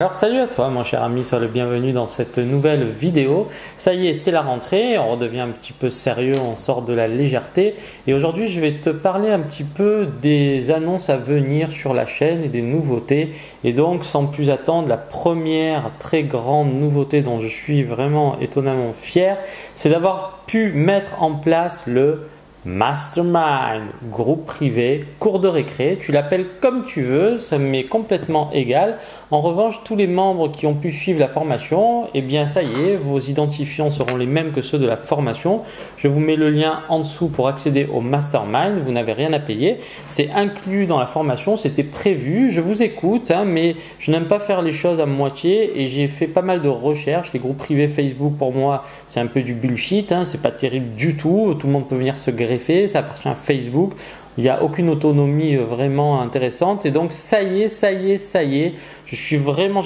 Alors salut à toi mon cher ami, sois le bienvenu dans cette nouvelle vidéo. Ça y est, c'est la rentrée, on redevient un petit peu sérieux, on sort de la légèreté et aujourd'hui je vais te parler un petit peu des annonces à venir sur la chaîne et des nouveautés. Et donc sans plus attendre, la première très grande nouveauté dont je suis vraiment étonnamment fier, c'est d'avoir pu mettre en place le Mastermind, groupe privé, cours de récré, tu l'appelles comme tu veux, ça m'est complètement égal. En revanche, tous les membres qui ont pu suivre la formation, eh bien ça y est, vos identifiants seront les mêmes que ceux de la formation. Je vous mets le lien en dessous pour accéder au Mastermind, vous n'avez rien à payer. C'est inclus dans la formation, c'était prévu, je vous écoute, mais je n'aime pas faire les choses à moitié et j'ai fait pas mal de recherches. Les groupes privés Facebook pour moi, c'est un peu du bullshit, c'est pas terrible du tout, tout le monde peut venir se greffer, ça appartient à Facebook. Il n'y a aucune autonomie vraiment intéressante et donc ça y est, j'ai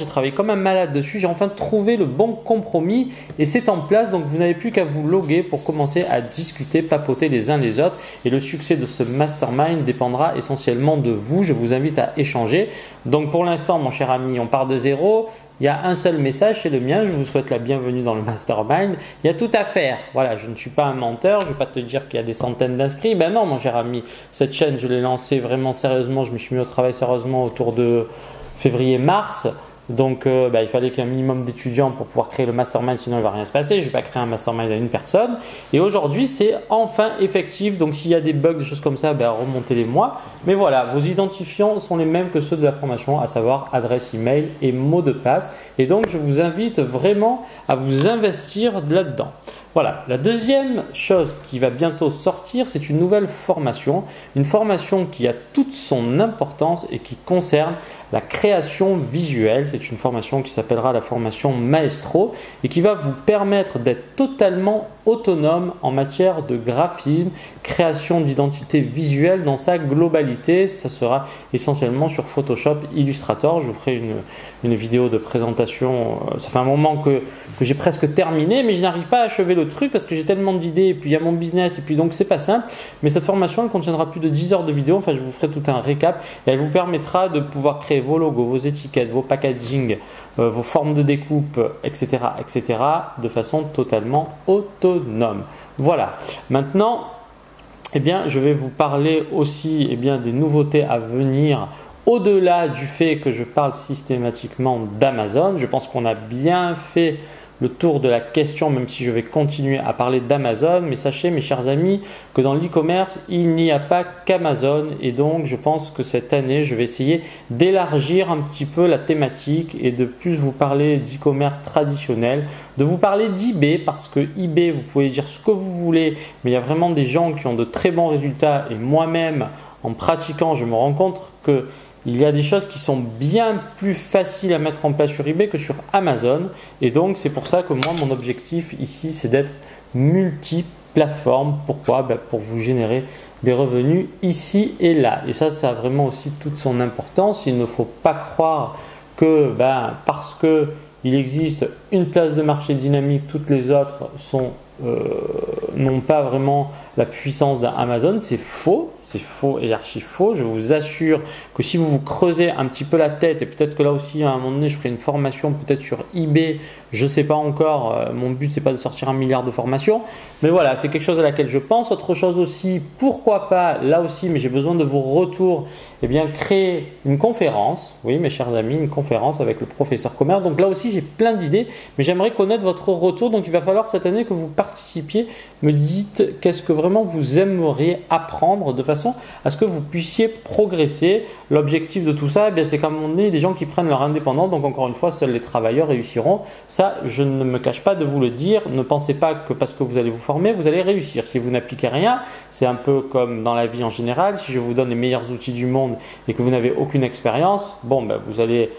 travaillé comme un malade dessus, j'ai enfin trouvé le bon compromis et c'est en place, donc vous n'avez plus qu'à vous loguer pour commencer à discuter, papoter les uns les autres et le succès de ce mastermind dépendra essentiellement de vous, je vous invite à échanger. Donc pour l'instant mon cher ami, on part de zéro. Il y a un seul message, c'est le mien. Je vous souhaite la bienvenue dans le Mastermind. Il y a tout à faire. Voilà, je ne suis pas un menteur. Je ne vais pas te dire qu'il y a des centaines d'inscrits. Ben non, mon cher ami. Cette chaîne, je l'ai lancée vraiment sérieusement. Je me suis mis au travail sérieusement autour de février-mars. Donc, il fallait qu'il y ait un minimum d'étudiants pour pouvoir créer le mastermind, sinon il ne va rien se passer. Je ne vais pas créer un mastermind à une personne. Et aujourd'hui, c'est enfin effectif. Donc, s'il y a des bugs, des choses comme ça, remontez-les moi. Mais voilà, vos identifiants sont les mêmes que ceux de la formation, à savoir adresse email et mot de passe. Et donc, je vous invite vraiment à vous investir là-dedans. Voilà, la deuxième chose qui va bientôt sortir, c'est une nouvelle formation. Une formation qui a toute son importance et qui concerne la création visuelle. C'est une formation qui s'appellera la formation Maestro et qui va vous permettre d'être totalement autonome en matière de graphisme, création d'identité visuelle dans sa globalité. Ça sera essentiellement sur Photoshop, Illustrator. Je vous ferai une vidéo de présentation. Ça fait un moment que j'ai presque terminé, mais je n'arrive pas à achever le truc parce que j'ai tellement d'idées et puis il y a mon business et puis donc c'est pas simple. Mais cette formation elle contiendra plus de 10 heures de vidéo. Enfin, je vous ferai tout un récap et elle vous permettra de pouvoir créer vos logos, vos étiquettes, vos packaging, vos formes de découpe, etc., de façon totalement autonome. Voilà. Maintenant, je vais vous parler aussi des nouveautés à venir. Au-delà du fait que je parle systématiquement d'Amazon, je pense qu'on a bien fait le tour de la question, même si je vais continuer à parler d'Amazon. Mais sachez, mes chers amis, que dans l'e-commerce, il n'y a pas qu'Amazon. Et donc, je pense que cette année, je vais essayer d'élargir un petit peu la thématique et de plus vous parler d'e-commerce traditionnel, de vous parler d'eBay, parce que eBay, vous pouvez dire ce que vous voulez, mais il y a vraiment des gens qui ont de très bons résultats. Et moi-même, en pratiquant, je me rends compte que il y a des choses qui sont bien plus faciles à mettre en place sur eBay que sur Amazon. Et donc, c'est pour ça que moi, mon objectif ici, c'est d'être multi-plateforme. Pourquoi? Pour vous générer des revenus ici et là. Et ça a vraiment aussi toute son importance. Il ne faut pas croire que parce qu'il existe une place de marché dynamique, toutes les autres n'ont pas vraiment la puissance d'Amazon. C'est faux et archi faux. Je vous assure que si vous creusez un petit peu la tête, et peut-être que là aussi à un moment donné je ferai une formation peut-être sur eBay, je ne sais pas encore, mon but c'est pas de sortir 1 milliard de formations, mais voilà, c'est quelque chose à laquelle je pense. Autre chose aussi, pourquoi pas, là aussi, mais j'ai besoin de vos retours, créer une conférence, oui mes chers amis, une conférence avec le professeur Commerce. Donc là aussi j'ai plein d'idées, mais j'aimerais connaître votre retour. Donc il va falloir cette année que vous participiez, me dites qu'est-ce que vraiment vous aimeriez apprendre de façon à ce que vous puissiez progresser. L'objectif de tout ça, c'est qu'à un moment donné, des gens qui prennent leur indépendance. Donc encore une fois, seuls les travailleurs réussiront. Ça, je ne me cache pas de vous le dire. Ne pensez pas que parce que vous allez vous former, vous allez réussir. Si vous n'appliquez rien, c'est un peu comme dans la vie en général. Si je vous donne les meilleurs outils du monde et que vous n'avez aucune expérience, vous allez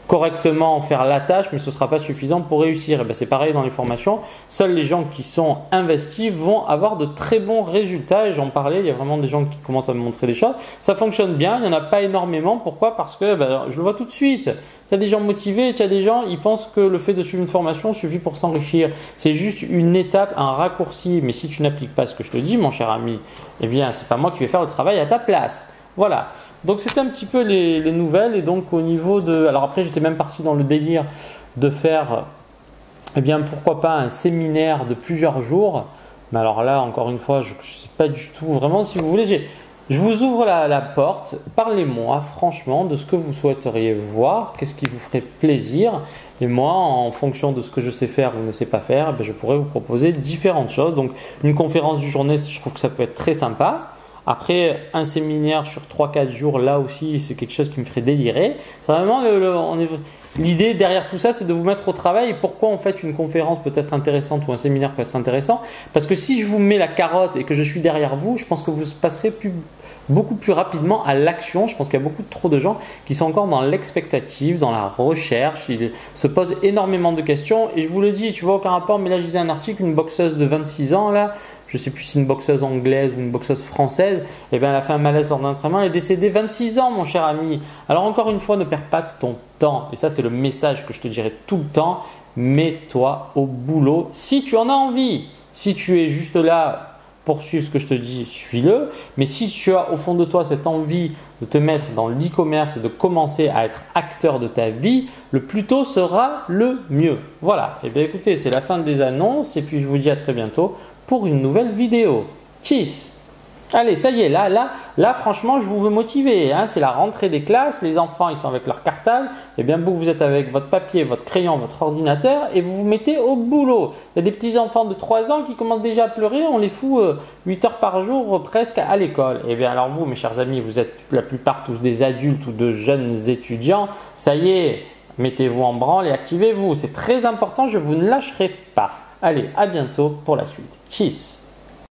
correctement faire la tâche, mais ce ne sera pas suffisant pour réussir. C'est pareil dans les formations. Seuls les gens qui sont investis vont avoir de très bons résultats. Et j'en parlais, il y a vraiment des gens qui commencent à me montrer des choses. Ça fonctionne bien, il n'y en a pas énormément. Pourquoi? Parce que je le vois tout de suite. Tu as des gens motivés, tu as des gens, ils pensent que le fait de suivre une formation suffit pour s'enrichir. C'est juste une étape, un raccourci. Mais si tu n'appliques pas ce que je te dis, mon cher ami, c'est pas moi qui vais faire le travail à ta place. Voilà. Donc c'était un petit peu les nouvelles. Et donc au niveau de... Alors après j'étais même parti dans le délire de faire, eh bien pourquoi pas un séminaire de plusieurs jours. Mais alors là encore une fois je ne sais pas du tout. Vraiment si vous voulez, je vous ouvre la porte. Parlez-moi franchement de ce que vous souhaiteriez voir. Qu'est-ce qui vous ferait plaisir. Et moi, en fonction de ce que je sais faire ou ne sais pas faire, je pourrais vous proposer différentes choses. Donc, une conférence du journée, je trouve que ça peut être très sympa. Après, un séminaire sur 3-4 jours, là aussi, c'est quelque chose qui me ferait délirer. C'est vraiment l'idée derrière tout ça, c'est de vous mettre au travail. Et pourquoi en fait une conférence peut être intéressante ou un séminaire peut être intéressant? Parce que si je vous mets la carotte et que je suis derrière vous, je pense que vous passerez beaucoup plus rapidement à l'action. Je pense qu'il y a beaucoup trop de gens qui sont encore dans l'expectative, dans la recherche. Ils se posent énormément de questions. Et je vous le dis, tu vois aucun rapport, mais là je lisais un article, une boxeuse de 26 ans, là, je ne sais plus si c'est une boxeuse anglaise ou une boxeuse française, et bien elle a fait un malaise lors d'un entraînement, elle est décédée 26 ans, mon cher ami. Alors encore une fois, ne perds pas ton temps. Et ça, c'est le message que je te dirai tout le temps. Mets-toi au boulot si tu en as envie. Si tu es juste là, poursuivre ce que je te dis, suis-le. Mais si tu as au fond de toi cette envie de te mettre dans l'e-commerce et de commencer à être acteur de ta vie, le plus tôt sera le mieux. Voilà. Et bien écoutez, c'est la fin des annonces et puis je vous dis à très bientôt pour une nouvelle vidéo. Tchuss! Allez, ça y est, là, franchement, je vous veux motiver. Hein. C'est la rentrée des classes. Les enfants, ils sont avec leur cartable. Et bien, vous êtes avec votre papier, votre crayon, votre ordinateur et vous vous mettez au boulot. Il y a des petits enfants de 3 ans qui commencent déjà à pleurer. On les fout 8 heures par jour presque à l'école. Et bien, alors vous, mes chers amis, vous êtes la plupart tous des adultes ou de jeunes étudiants. Ça y est, mettez-vous en branle et activez-vous. C'est très important. Je vous ne lâcherai pas. Allez, à bientôt pour la suite. Tchuss!